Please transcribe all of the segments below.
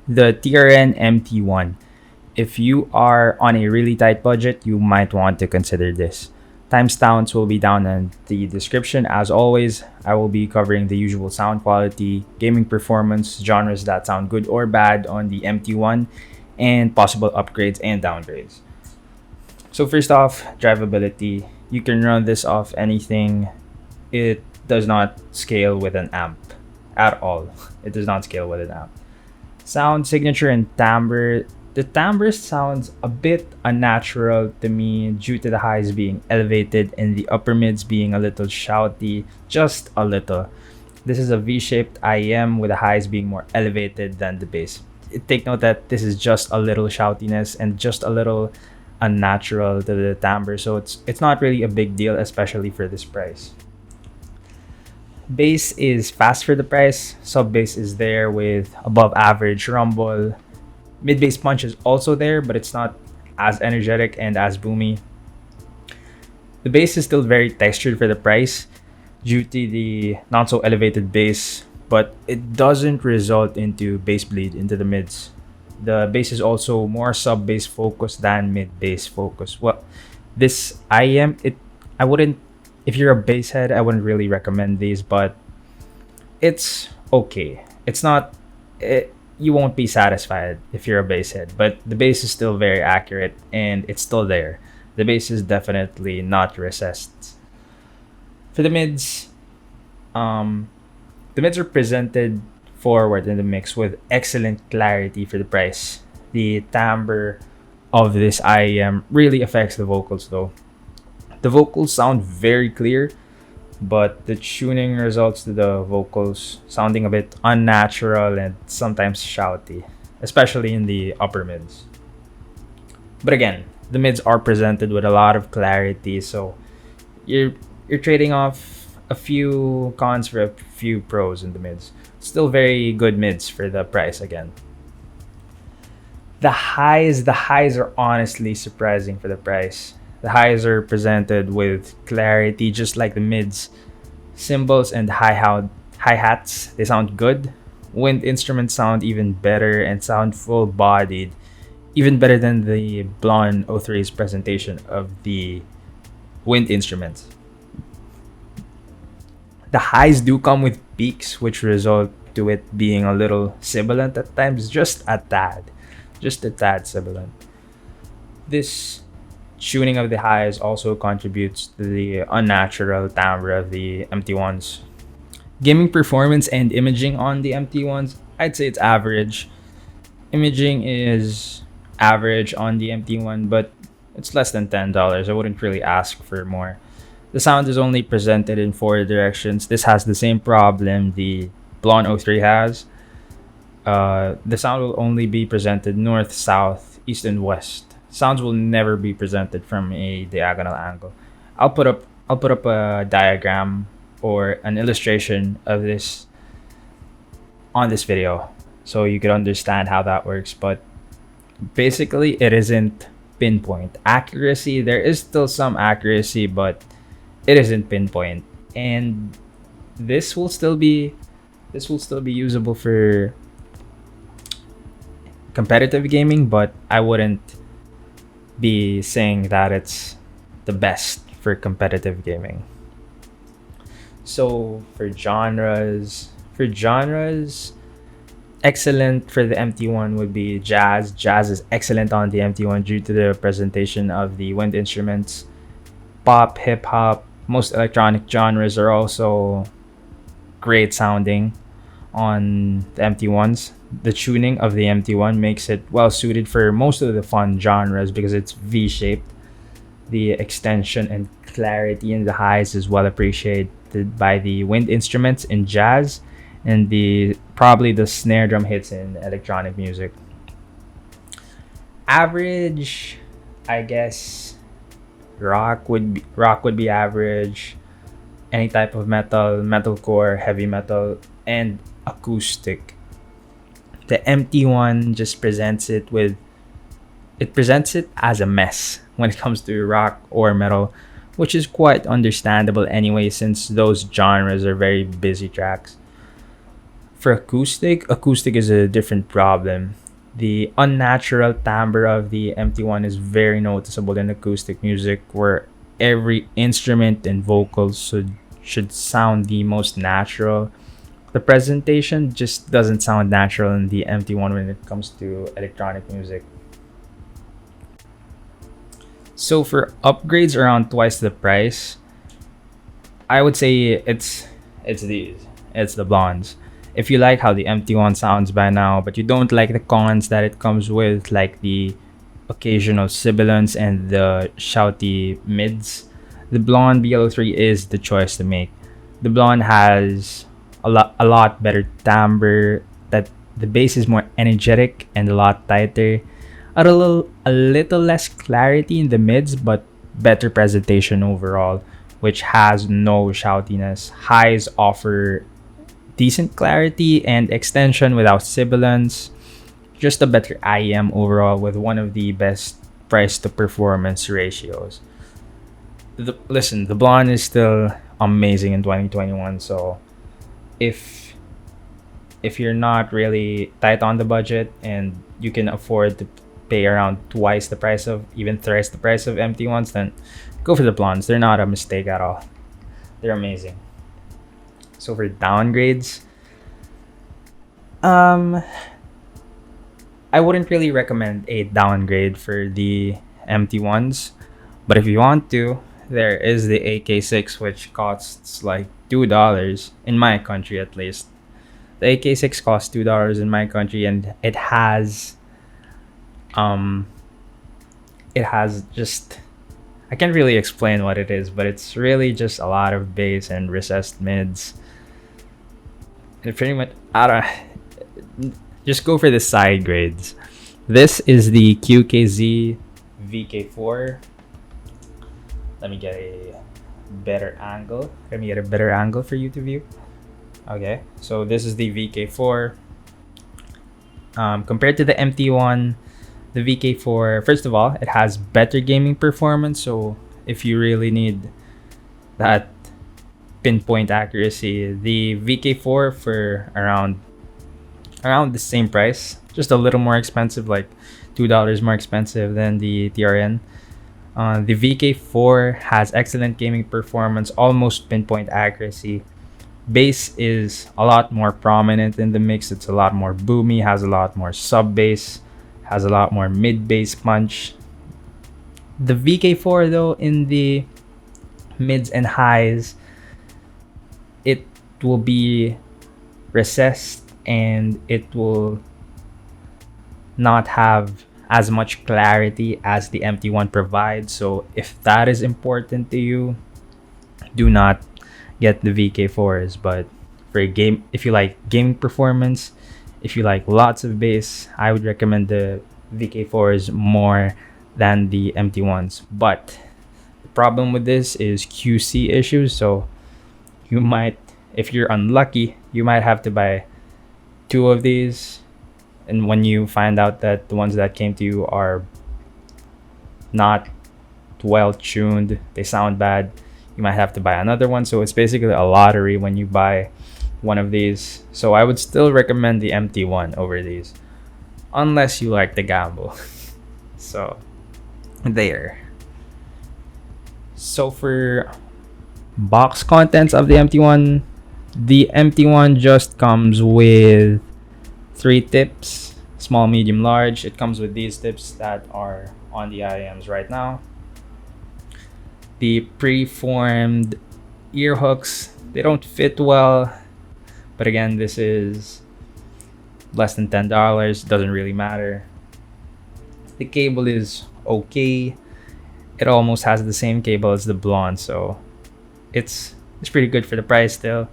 The TRN MT1. If you are on a really tight budget, you might want to consider this. Timestamps will be down in the description. As always, I will be covering the usual sound quality, gaming performance, genres that sound good or bad on the MT1, and possible upgrades and downgrades. So first off, drivability. You can run this off anything. It does not scale with an amp at all. It does not scale with an amp. Sound signature and timbre. The timbre sounds a bit unnatural to me due to the highs being elevated and the upper mids being a little shouty, just a little. This is a V-shaped IEM with the highs being more elevated than the bass. Take note that this is just a little shoutiness and just a little unnatural to the timbre, so it's not really a big deal, especially for this price. Bass is fast for the price. Sub bass is there with above average rumble. Mid bass punch is also there, but it's not as energetic and as boomy. The bass is still very textured for the price due to the not so elevated bass, but it doesn't result into bass bleed into the mids. The bass is also more sub bass focused than mid bass focused. Well, this IEM, I wouldn't, if you're a bass head, I wouldn't really recommend these, but it's okay. It's not, you won't be satisfied if you're a bass head, but the bass is still very accurate and it's still there. The bass is definitely not recessed. For the mids are presented forward in the mix with excellent clarity for the price. The timbre of this IEM really affects the vocals though. The vocals sound very clear, but the tuning results to the vocals sounding a bit unnatural and sometimes shouty, especially in the upper mids. But again, the mids are presented with a lot of clarity, so you're trading off a few cons for a few pros in the mids. Still very good mids for the price again. The highs are honestly surprising for the price. The highs are presented with clarity, just like the mids. Cymbals and hi-hats, they sound good. Wind instruments sound even better and sound full-bodied, even better than the Blonde 03's presentation of the wind instruments. The highs do come with peaks, which result to it being a little sibilant at times, just a tad sibilant. This tuning of the highs also contributes to the unnatural timbre of the MT1s. Gaming performance and imaging on the MT1s, I'd say it's average. Imaging is average on the MT1, but it's less than $10. I wouldn't really ask for more. The sound is only presented in 4 directions. This has the same problem the Blonde 03 has. The sound will only be presented north, south, east, and west. Sounds will never be presented from a diagonal angle. I'll put up a diagram or an illustration of this on this video so you can understand how that works. But basically, it isn't pinpoint accuracy. There is still some accuracy, but it isn't pinpoint. And this will still be usable for competitive gaming, but I wouldn't be saying that it's the best for competitive gaming. So for genres, excellent for the MT1 would be jazz. Jazz is excellent on the MT1 due to the presentation of the wind instruments. Pop, hip hop, most electronic genres are also great sounding on the MT1s. The tuning of the MT1 makes it well suited for most of the fun genres because it's V-shaped. The extension and clarity in the highs is well appreciated by the wind instruments in jazz and probably the snare drum hits in electronic music. Average, I guess rock would be average. Any type of metal, metalcore, heavy metal, and acoustic. The MT1 just presents it with it presents it as a mess when it comes to rock or metal, which is quite understandable anyway, since those genres are very busy tracks. For acoustic is a different problem. The unnatural timbre of the MT1 is very noticeable in acoustic music, where every instrument and vocals should sound the most natural. The presentation just doesn't sound natural in the MT1 when it comes to electronic music. So for upgrades around twice the price, I would say it's these. It's the blondes. If you like how the MT1 sounds by now, but you don't like the cons that it comes with, like the occasional sibilants and the shouty mids, the blonde BL03 is the choice to make. The blonde has a lot better timbre. That the bass is more energetic and a lot tighter. A little less clarity in the mids, but better presentation overall, which has no shoutiness. Highs offer decent clarity and extension without sibilance. Just a better IEM overall with one of the best price to performance ratios. Listen, the blonde is still amazing in 2021. So if you're not really tight on the budget and you can afford to pay around twice the price of, even thrice the price of MT1s, then go for the blondes. They're not a mistake at all. They're amazing. So for downgrades, I wouldn't really recommend a downgrade for the MT1s, but if you want to, there is the AK6, which costs like $2 in my country at least. The AK6 costs $2 in my country, and it has just, I can't really explain what it is, but it's really just a lot of bass and recessed mids. And pretty much, I don't, just go for the side grades. This is the QKZ VK4. Let me get a better angle. Let me get a better angle for you to view. Okay, so this is the VK4. Compared to the MT1, the VK4, first of all, it has better gaming performance. So if you really need that pinpoint accuracy, the VK4 for around the same price, just a little more expensive, like $2 more expensive than the TRN. The VK4 has excellent gaming performance, almost pinpoint accuracy. Bass is a lot more prominent in the mix. It's a lot more boomy, has a lot more sub bass, has a lot more mid bass punch. The VK4 though, in the mids and highs, it will be recessed and it will not have as much clarity as the MT1 provides. So if that is important to you, do not get the VK4s. But for a game, if you like gaming performance, if you like lots of bass, I would recommend the VK4s more than the MT1s. But the problem with this is QC issues. So you might, if you're unlucky, you might have to buy two of these, and when you find out that the ones that came to you are not well tuned, they sound bad, you might have to buy another one. So it's basically a lottery when you buy one of these. So I would still recommend the MT1 over these, unless you like the gamble. So there. So for box contents of the MT1 just comes with 3 tips, small, medium, large. It comes with these tips that are on the IEMs right now. The preformed ear hooks, they don't fit well, but again, this is less than $10, doesn't really matter. The cable is okay. It almost has the same cable as the blonde, so it's pretty good for the price still.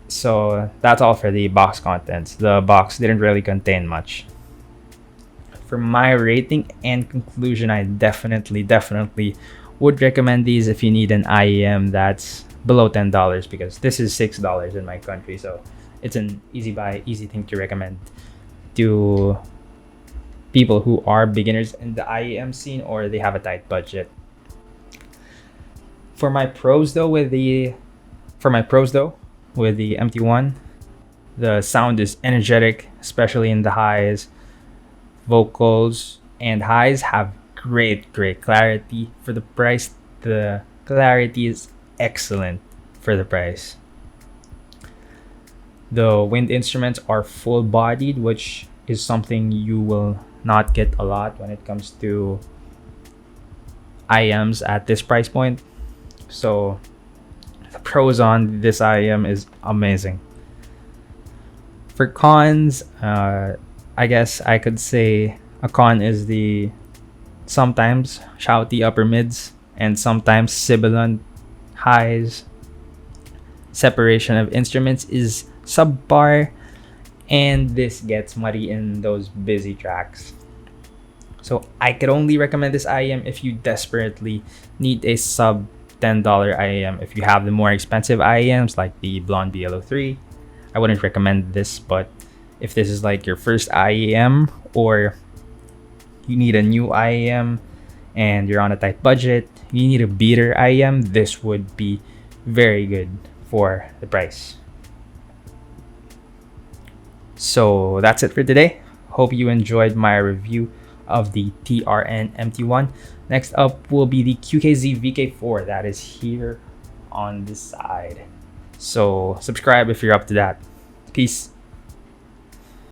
So that's all for the box contents. The box didn't really contain much. For my rating and conclusion, I definitely would recommend these if you need an IEM that's below $10, because this is $6 in my country. So it's an easy buy, easy thing to recommend to people who are beginners in the IEM scene or they have a tight budget. For my pros though with the MT1, the sound is energetic, especially in the highs. Vocals and highs have great clarity for the price. The clarity is excellent for the price. The wind instruments are full bodied, which is something you will not get a lot when it comes to IEMs at this price point. So the pros on this IEM is amazing. For cons, I guess I could say a con is the sometimes shouty upper mids and sometimes sibilant highs. Separation of instruments is subpar, and this gets muddy in those busy tracks. So I could only recommend this IEM if you desperately need a sub $10 IEM. If you have the more expensive IEMs like the Blonde BLO3, I wouldn't recommend this. But if this is like your first IEM or you need a new IEM and you're on a tight budget, you need a beater IEM, this would be very good for the price. So that's it for today. Hope you enjoyed my review of the TRN MT1. Next up will be the QKZ VK4 that is here on this side. So subscribe if you're up to that. Peace.